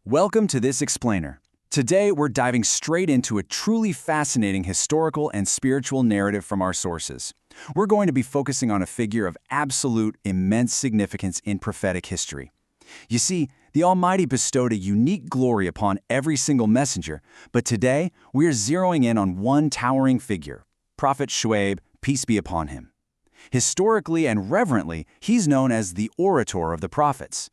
Welcome to this explainer. Today, we're diving straight into a truly fascinating historical and spiritual narrative from our sources. We're going to be focusing on a figure of absolute, immense significance in prophetic history. You see, the Almighty bestowed a unique glory upon every single messenger, but today, we're zeroing in on one towering figure, Prophet Shoaib, peace be upon him. Historically and reverently, he's known as the Orator of the prophets.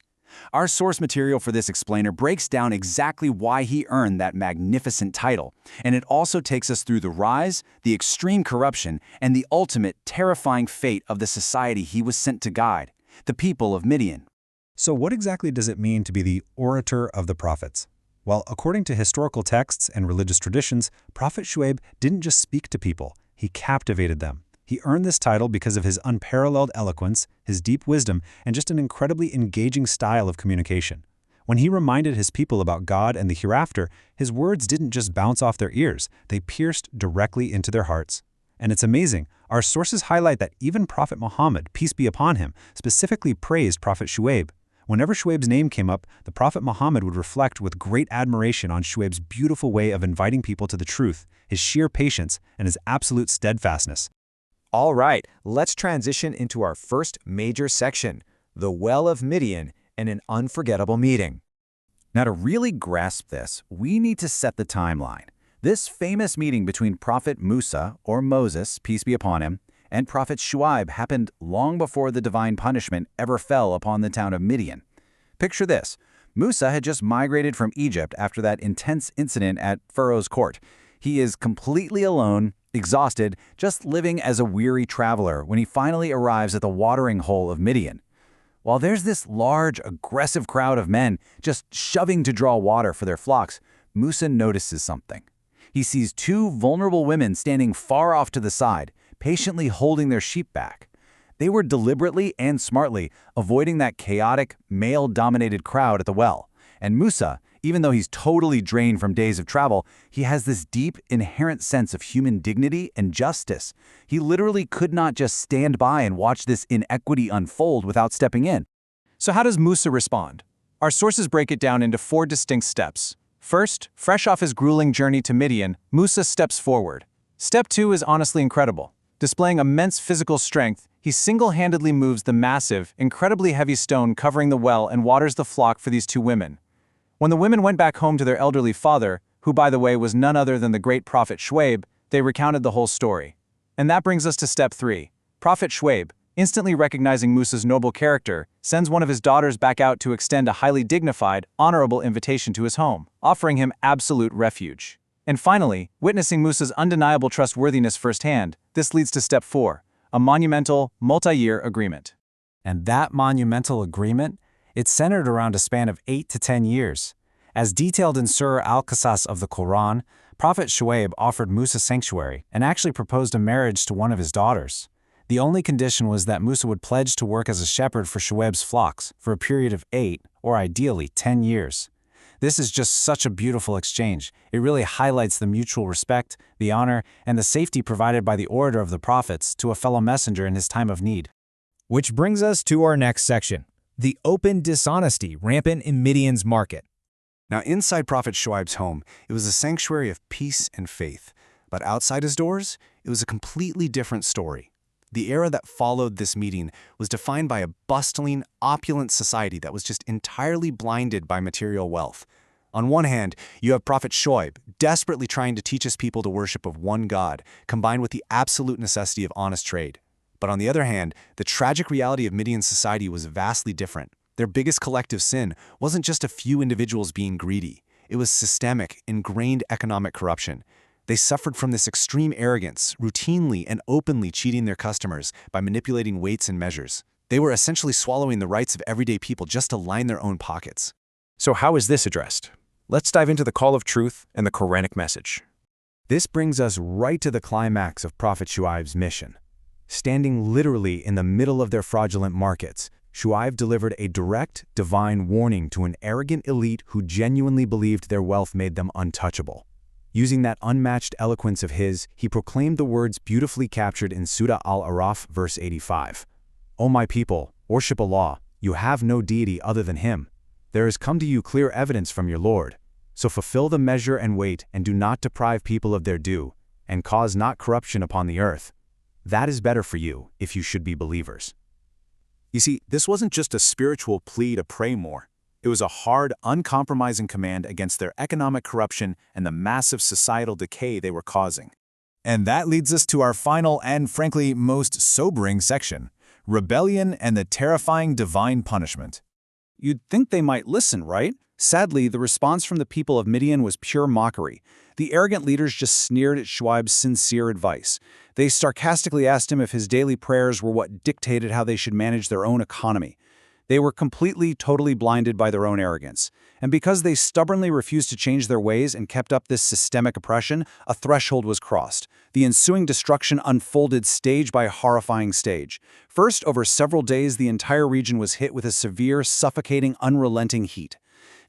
Our source material for this explainer breaks down exactly why he earned that magnificent title, and it also takes us through the rise, the extreme corruption, and the ultimate terrifying fate of the society he was sent to guide, the people of Midian. So what exactly does it mean to be the orator of the prophets? Well, according to historical texts and religious traditions, Prophet Shoaib didn't just speak to people, he captivated them. He earned this title because of his unparalleled eloquence, his deep wisdom, and just an incredibly engaging style of communication. When he reminded his people about God and the hereafter, his words didn't just bounce off their ears, they pierced directly into their hearts. And it's amazing, our sources highlight that even Prophet Muhammad, peace be upon him, specifically praised Prophet Shoaib. Whenever Shoaib's name came up, the Prophet Muhammad would reflect with great admiration on Shoaib's beautiful way of inviting people to the truth, his sheer patience, and his absolute steadfastness. All right, let's transition into our first major section, the Well of Midian and an unforgettable meeting. Now, to really grasp this, we need to set the timeline. This famous meeting between Prophet Musa, or Moses, peace be upon him, and Prophet Shoaib happened long before the divine punishment ever fell upon the town of Midian. Picture this. Musa had just migrated from Egypt after that intense incident at Pharaoh's court. He is completely alone, exhausted, just living as a weary traveler when he finally arrives at the watering hole of Midian. While there's this large, aggressive crowd of men just shoving to draw water for their flocks, Musa notices something. He sees two vulnerable women standing far off to the side, patiently holding their sheep back. They were deliberately and smartly avoiding that chaotic, male-dominated crowd at the well. And Musa, even though he's totally drained from days of travel, he has this deep, inherent sense of human dignity and justice. He literally could not just stand by and watch this inequity unfold without stepping in. So how does Musa respond? Our sources break it down into 4 distinct steps. First, fresh off his grueling journey to Midian, Musa steps forward. Step 2 is honestly incredible. Displaying immense physical strength, he single-handedly moves the massive, incredibly heavy stone covering the well and waters the flock for these 2 women. When the women went back home to their elderly father, who by the way was none other than the great Prophet Shoaib, they recounted the whole story. And that brings us to step 3. Prophet Shoaib, instantly recognizing Musa's noble character, sends one of his daughters back out to extend a highly dignified, honorable invitation to his home, offering him absolute refuge. And finally, witnessing Musa's undeniable trustworthiness firsthand, this leads to step 4, a monumental, multi-year agreement. And that monumental agreement? It's centered around a span of 8 to 10 years. As detailed in Surah Al-Qasas of the Quran, Prophet Shoaib offered Musa sanctuary and actually proposed a marriage to one of his daughters. The only condition was that Musa would pledge to work as a shepherd for Shoaib's flocks for a period of 8, or ideally 10 years. This is just such a beautiful exchange. It really highlights the mutual respect, the honor, and the safety provided by the orator of the prophets to a fellow messenger in his time of need. Which brings us to our next section, the open dishonesty rampant in Midian's market. Now, inside Prophet Shoaib's home, it was a sanctuary of peace and faith. But outside his doors, it was a completely different story. The era that followed this meeting was defined by a bustling, opulent society that was just entirely blinded by material wealth. On one hand, you have Prophet Shoaib, desperately trying to teach his people the worship of one God, combined with the absolute necessity of honest trade. But on the other hand, the tragic reality of Midian society was vastly different. Their biggest collective sin wasn't just a few individuals being greedy. It was systemic, ingrained economic corruption. They suffered from this extreme arrogance, routinely and openly cheating their customers by manipulating weights and measures. They were essentially swallowing the rights of everyday people just to line their own pockets. So how is this addressed? Let's dive into the call of truth and the Quranic message. This brings us right to the climax of Prophet Shoaib's mission. Standing literally in the middle of their fraudulent markets, Shoaib delivered a direct, divine warning to an arrogant elite who genuinely believed their wealth made them untouchable. Using that unmatched eloquence of his, he proclaimed the words beautifully captured in Surah Al-Araf, verse 85. "O my people, worship Allah, you have no deity other than Him. There has come to you clear evidence from your Lord. So fulfill the measure and weight, and do not deprive people of their due, and cause not corruption upon the earth. That is better for you, if you should be believers. You see, this wasn't just a spiritual plea to pray more. It was a hard, uncompromising command against their economic corruption and the massive societal decay they were causing. And that leads us to our final and, frankly, most sobering section: rebellion and the terrifying divine punishment. You'd think they might listen, right? Sadly, the response from the people of Midian was pure mockery. The arrogant leaders just sneered at Shoaib's sincere advice. They sarcastically asked him if his daily prayers were what dictated how they should manage their own economy. They were completely, totally blinded by their own arrogance. And because they stubbornly refused to change their ways and kept up this systemic oppression, a threshold was crossed. The ensuing destruction unfolded stage by horrifying stage. First, over several days, the entire region was hit with a severe, suffocating, unrelenting heat.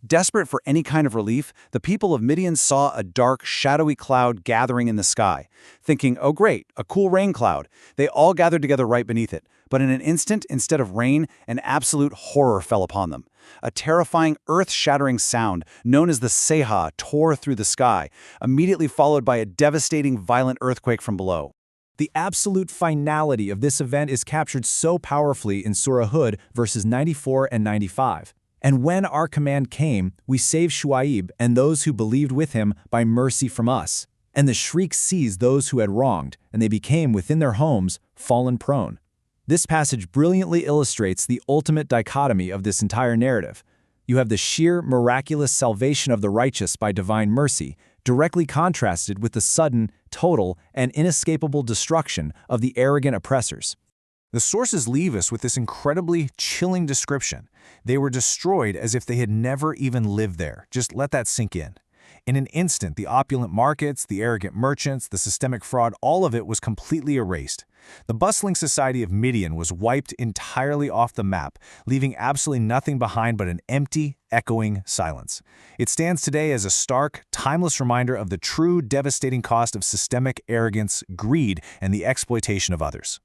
Desperate for any kind of relief, the people of Midian saw a dark, shadowy cloud gathering in the sky. Thinking, oh great, a cool rain cloud, they all gathered together right beneath it. But in an instant, instead of rain, an absolute horror fell upon them. A terrifying, earth-shattering sound, known as the Seha, tore through the sky, immediately followed by a devastating, violent earthquake from below. The absolute finality of this event is captured so powerfully in Surah Hud, verses 94 and 95. And when our command came, we saved Shoaib and those who believed with him by mercy from us. And the shriek seized those who had wronged, and they became within their homes fallen prone. This passage brilliantly illustrates the ultimate dichotomy of this entire narrative. You have the sheer, miraculous salvation of the righteous by divine mercy, directly contrasted with the sudden, total, and inescapable destruction of the arrogant oppressors. The sources leave us with this incredibly chilling description. They were destroyed as if they had never even lived there. Just let that sink in. In an instant, the opulent markets, the arrogant merchants, the systemic fraud, all of it was completely erased. The bustling society of Midian was wiped entirely off the map, leaving absolutely nothing behind but an empty, echoing silence. It stands today as a stark, timeless reminder of the true devastating cost of systemic arrogance, greed, and the exploitation of others.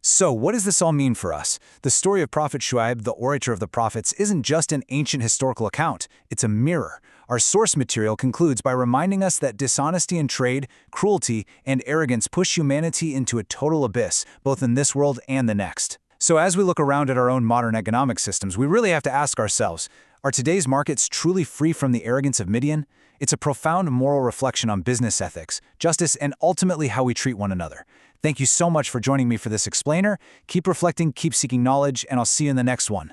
So, what does this all mean for us? The story of Prophet Shoaib, the orator of the prophets, isn't just an ancient historical account, it's a mirror. Our source material concludes by reminding us that dishonesty in trade, cruelty, and arrogance push humanity into a total abyss, both in this world and the next. So as we look around at our own modern economic systems, we really have to ask ourselves, are today's markets truly free from the arrogance of Midian? It's a profound moral reflection on business ethics, justice, and ultimately how we treat one another. Thank you so much for joining me for this explainer. Keep reflecting, keep seeking knowledge, and I'll see you in the next one.